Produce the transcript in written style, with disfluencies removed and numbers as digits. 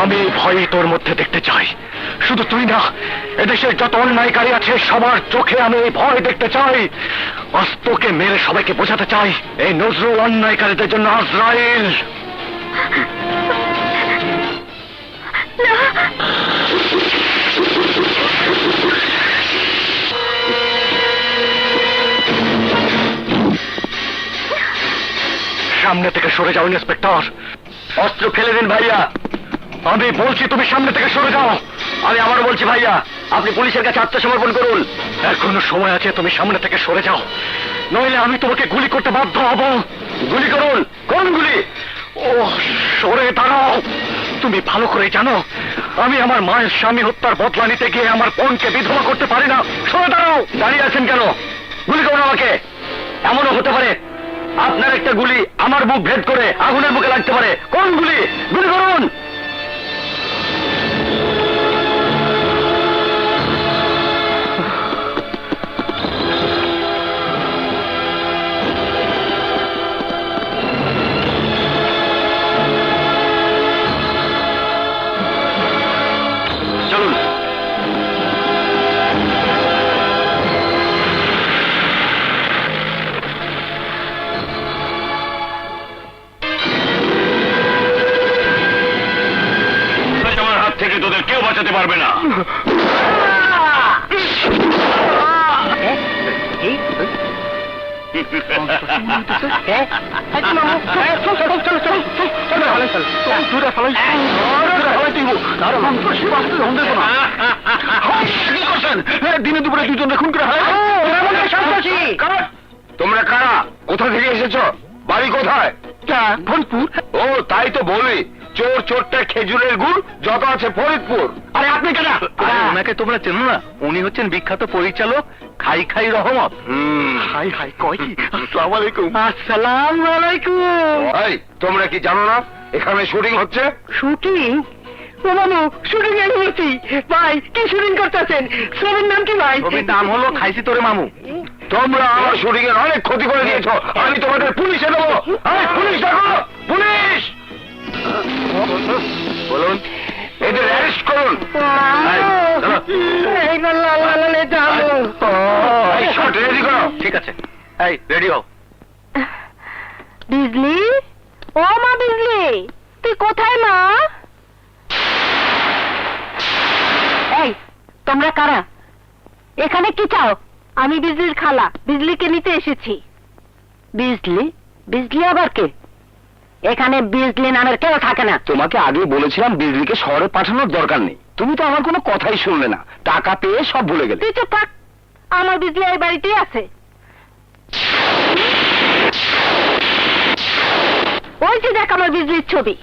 আমি এই ভয় তোর মধ্যে দেখতে চাই। শুধু তুই না, এদেশের যত অন্যায়কারী আছে সবার চোখে আমি এই ভয় দেখতে চাই। আজ তোকে মেরে সবাইকে বোঝাতে চাই এই নজরুল অন্যায়কারীদের জন্য আজরাইল। সামনে থেকে সরে যাও ইন্সপেক্টর। অস্ত্র ফেলে দিন ভাইয়া। আমি বলছি তুমি সামনে থেকে সরে যাও। আমি আবার বলছি ভাইয়া, আপনি পুলিশের কাছে আত্মসমর্পণ করুন। এখনো সময় আছে, তুমি সামনে থেকে সরে যাও, নইলে আমি তোমাকে গুলি করতে বাধ্য হব। গুলি করুন। কোন গুলি? ও সরে দাঁড়াও। তুমি ভালো করে জানো আমি আমার মায়ের স্বামী হত্যার বদলা নিতে গিয়ে আমার বোনকে বিধবা করতে পারি না। সরে দাঁড়াও। দাঁড়িয়ে আছেন কেন? গুলি করুন আমাকে। এমনও হতে পারে আপনার একটা গুলি আমার বুক ভেদ করে আগুনের বুকে লাগতে পারে। কোন গুলি? গুলি করুন। চলুন। আমার হাত থেকে তোদের কেউ বাঁচাতে পারবে না। দিনে দুপুরে দুজন খুন করে হয়। তোমরা কারা? কোথা থেকে এসেছো? বাড়ি কোথায়? ফরিদপুর। ও তাই তো বলি, চোর চোরটা খেজুরের গুড়, যত আছে ফরিদপুর। আরে আপনি কেনা? ওনাকে তোমরা চেনো না? উনি হচ্ছেন বিখ্যাত পরিচালক খাই খাই রহমত। হাই হাই কয় কি? আসসালামু আলাইকুম। আসসালামু আলাইকুম। ভাই তোমরা কি জানো না এখানে শুটিং হচ্ছে? শুটিং? ও মামু, শুটিং এ হচ্ছি। ভাই কি শুটিং করতেছেন? ছবির নাম কি ভাই? ছবির নাম হলো খাইছি তোরে মামু। তোমরা আমার শুটিং এর অনেক ক্ষতি করে দিয়েছো। আমি তোমাদের পুলিশে দেবো। পুলিশ ডাকো। পুলিশ বলুন, এদের অ্যারেস্ট করুন। রেডি করো। ঠিক আছে, এই রেডি হও। বিজলি, ও মা বিজলি, তুই কোথায় মা? এই তোমরা কারা? এখানে কি চাও? আমি বিজলির খালা, বিজলিকে নিতে এসেছি। বিজলি? বিজলি আবার কে? এখানে বিজলি নামের কেউ থাকে না। তোমাকে আগে বলেছিলাম বিজলিকে শহরে পাঠানোর দরকার নেই, তুমি তো আমার কোনো কথাই শুনলে না। টাকা পেয়ে সব ভুলে গেলে। তুই চুপ থাক, আমার বিজলি এই বাড়িতেই আছে। ওই যে দেখ আমার বিজলির ছবি।